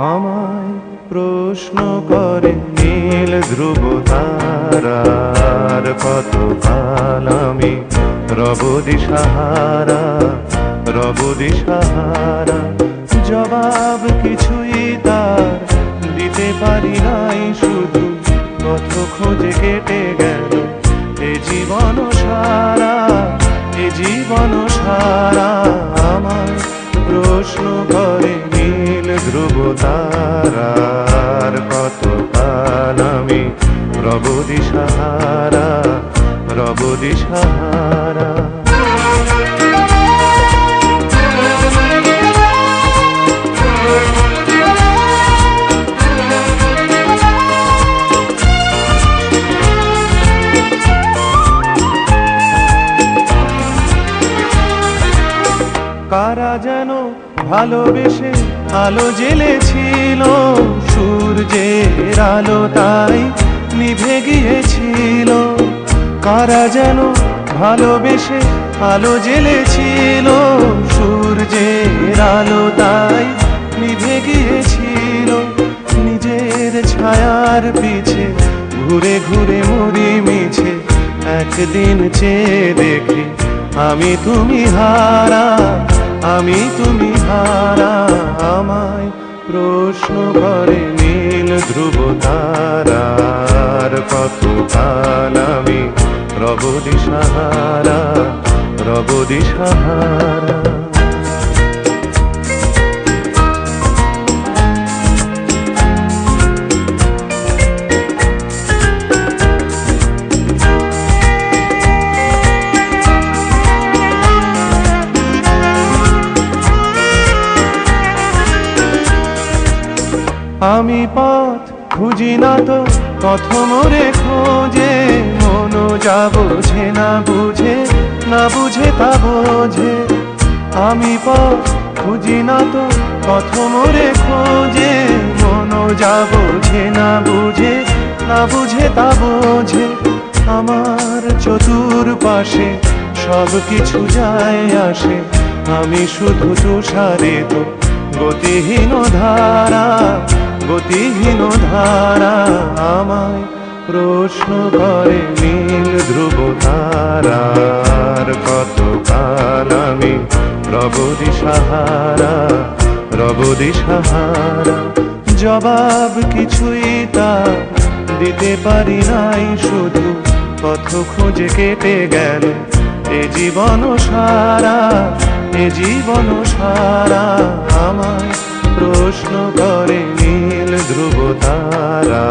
আমায় প্রশ্ন করে নীল ধ্রুব তারার, কত কাল আমি রব দিশাহারা, রব দিশাহারা। জবাব কিছুই তার দিতে পারি নাই, শুধু কত খোঁজে কেটে গেল এ জীবন সারা, এ জীবন সারা। আমায় প্রশ্ন করে নীল ধ্রুব তারার, কত কাল আমি রব দিশাহারা, রব দিশাহারা। কারা যেন ভালোবেসে আলো জ্বেলেছিল, সূর্যের আলো তাই নিভে গিয়েছিল। কারা যেন ভালোবেসে আলো জ্বেলেছিল, সূর্যের আলো তাই নিভে গিয়েছিল। নিজের ছায়ার পিছে ঘুরে ঘুরে মরি মিছে, একদিন চেয়ে দেখি আমি তুমি হারা, আমি তুমি হারা। আমায় প্রশ্ন করে নীল ধ্রুব তারার, কত কাল আমি রব দিশাহারা, রব দিশাহারা। আমি পথ খুঁজি না তো পথ মোরে খোঁজে, মন যা বোঝে না বুঝে, না বুঝে তা বোঝে। আমি পথ খুঁজি না তো পথ মোরে খোঁজে, মন যা বোঝে না বুঝে, না বুঝে তা বোঝে। আমার চতুর্পাশে সব কিছু যায় আসে, আমি শুধু তুষারে তো গতিহীন ধারা, গতিহীন ধারা। আমায় প্রশ্ন করে নীল ধ্রুব তারার, কত কাল আমি রব দিশাহারা, রব দিশাহারা। জবাব কিছুই তার দিতে পারি নাই, শুধু পথ খুঁজে কেটে গেল এ জীবন সারা, এ জীবন সারা। আমায় প্রশ্ন করে নীল ধ্রুব তারা।